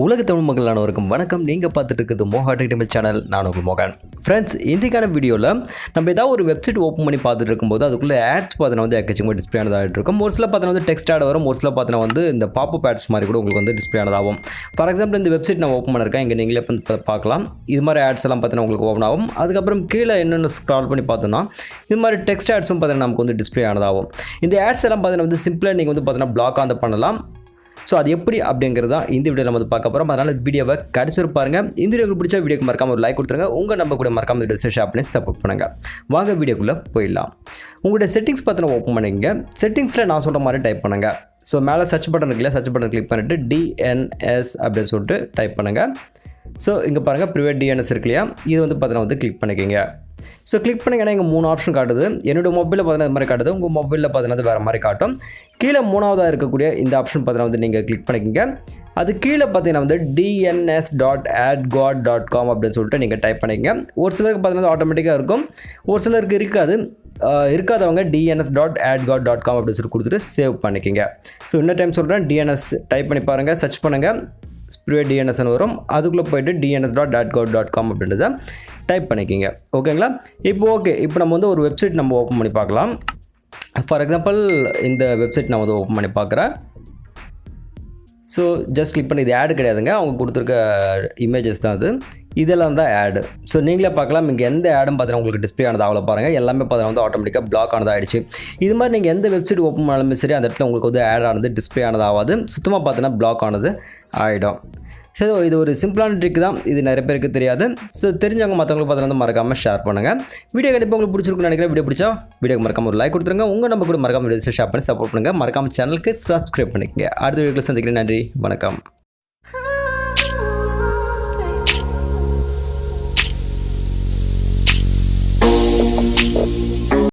உலக தமிழ் மக்களானவருக்கும் வணக்கம். நீங்கள் பார்த்துட்டு இருக்கிறது மோகா டெக்னிக்கல் சேனல். நான் உங்கள் மோகன். ஃப்ரெண்ட்ஸ், இன்றைக்கான வீடியோவில் நம்ம ஏதாவது ஒரு வெப்சைட் ஓப்பன் பண்ணி பார்த்துட்டு இருக்கும்போது அதுக்குள்ளே ஆட்ஸ் பார்த்தீங்கன்னா வந்து எக்கச்சக்கமாக டிஸ்பிளே ஆனதாக இருக்கும். ஒரு சில பார்த்தீங்கன்னா வந்து டெக்ஸ்ட் ஆட் வரும், ஒரு சில பார்த்தீங்கன்னா வந்து இந்த பாப்பப் ஆட்ஸ் மாதிரி கூட உங்களுக்கு வந்து டிஸ்பிளே ஆனதாகும். ஃபார் எக்ஸாம்பிள், இந்த வெப்சைட் நான் ஓப்பன் பண்ணியிருக்கேன். இங்கே நீங்களே பார்க்கலாம். இது மாதிரி ஆட்ஸ் எல்லாம் பார்த்தீங்கன்னா உங்களுக்கு ஓப்பன் ஆகும். அதுக்கப்புறம் கீழே என்னென்ன ஸ்க்ரால் பண்ணி பார்த்தோன்னா இது மாதிரி டெக்ஸ்ட் ஆட்ஸும் பார்த்தீங்கன்னா நமக்கு வந்து டிஸ்பிளே ஆனதாகும். இந்த ஆட்ஸ் எல்லாம் பார்த்தீங்கன்னா வந்து சிம்பிளாக நீங்கள் வந்து பார்த்தீங்கன்னா பிளாக் ஆன் பண்ணலாம். ஸோ அது எப்படி அப்படிங்கிறதா இந்த வீடியோ நம்ம பார்க்க போகிறோம். அதனால் வீடியோவை கடைசி பாருங்க. இந்த வீடியோக்கு பிடிச்ச வீடியோக்கு மறக்காம ஒரு லைக் கொடுத்துருங்க. உங்கள் நம்ம கூட மறக்காம வீடியோ ஷேர் பண்ணி சப்போர்ட் பண்ணுங்கள். வாங்க வீடியோக்குள்ளே போயிடலாம். உங்களுடைய செட்டிங்ஸ் பார்த்தீங்கன்னா ஓப்பன் பண்ணிங்க. செட்டிங்ஸில் நான் சொல்கிற மாதிரி டைப் பண்ணுங்கள். ஸோ மேலே சர்ச் பட்டன் இருக்குல்ல, சர்ச் பட்டன் கிளிக் பண்ணிவிட்டு DNS அப்படின்னு சொல்லிட்டு டைப் பண்ணுங்கள். ஸோ இங்கே பாருங்கள், ப்ரைவேட் DNS இருக்கு இல்லையா, இது வந்து பார்த்தீங்கன்னா வந்து கிளிக் பண்ணிக்கோங்க. ஸோ கிளிக் பண்ணிங்கன்னா இங்கே 3 ஆப்ஷன் காட்டுது. என்னோடய மொபைலில் பார்த்தீங்கன்னா இது மாதிரி காட்டுது, உங்கள் மொபைலில் பார்த்தீங்கன்னா வேறு மாதிரி காட்டும். கீழே 3ஆவதாக இருக்கக்கூடிய இந்த ஆப்ஷன் பார்த்தீங்கன்னா வந்து நீங்கள் கிளிக் பண்ணிக்கோங்க. அது கீழே பார்த்தீங்கன்னா வந்து dns.adgod.com அப்படின்னு சொல்லிட்டு நீங்கள் டைப் பண்ணிக்கங்க. ஒரு சிலருக்கு பார்த்தீங்கன்னா ஆட்டோமேட்டிக்காக இருக்கும், ஒரு சிலருக்கு இருக்காது. இருக்காதவங்க dns.adgod.com அப்படின்னு சொல்லி கொடுத்துட்டு சேவ் பண்ணிக்கோங்க. ஸோ இன்னொரு டைம் சொல்கிறேன், DNS டைப் பண்ணி பாருங்கள், சர்ச் பண்ணுங்கள், ப்ரைவேட் DNSன்னு வரும். அதுக்குள்ளே போய்ட்டு dns.adgod.com அப்படின்றத டைப் பண்ணிக்கிங்க. ஓகேங்களா? இப்போ நம்ம வந்து ஒரு வெப்சைட் நம்ம ஓப்பன் பண்ணி பார்க்கலாம். ஃபார் எக்ஸாம்பிள், இந்த வெப்சைட் நான் வந்து ஓப்பன் பண்ணி பார்க்குறேன். ஸோ ஜஸ்ட் கிளிக் பண்ணி, இது ஆடு கிடையாதுங்க, அவங்க கொடுத்துருக்க இமேஜஸ் தான் அது. இதெல்லாம் தான் ஆடு. ஸோ நீங்களே பார்க்கலாம், இங்கே எந்த ஆடும் பார்த்தீங்கன்னா உங்களுக்கு டிஸ்பிளே ஆனது அவ்வளோ பாருங்கள். எல்லாமே பார்த்தீங்கன்னா வந்து ஆட்டோமேட்டிக்காக பிளாக் ஆனதாக ஆகிடுச்சு. இது மாதிரி நீங்கள் எந்த வெப்சைட் ஓப்பன் பண்ணாலுமே சரி, அந்த இடத்துல உங்களுக்கு வந்து ஆட் ஆனது டிஸ்பிளே ஆனது ஆகாது, சுத்தமாக பார்த்தீங்கன்னா பிளாக் ஆனது ஆகிடும். ஸோ இது ஒரு சிம்பிளான ட்ரிக் தான், இது நிறைய பேருக்கு தெரியாது. ஸோ தெரிஞ்சவங்க மற்றவங்களுக்கு பார்த்தீங்கன்னா மறக்காமல் ஷேர் பண்ணுங்கள். வீடியோ கண்டிப்பாக உங்களுக்கு பிடிச்சிருக்குன்னு நினைக்கிறேன். வீடியோ பிடிச்சா வீடியோக்கு மறக்காம ஒரு லைக் கொடுத்துருங்க. உங்கள் நம்ம கூட மறக்காம வீடியோ ஷேர் பண்ணி சப்போர்ட் பண்ணுங்கள். மறக்காம சேனலுக்கு சப்ஸ்கிரைப் பண்ணிக்கங்க. அடுத்த வீடியோவில் சந்திக்கிறேன். நன்றி, வணக்கம்.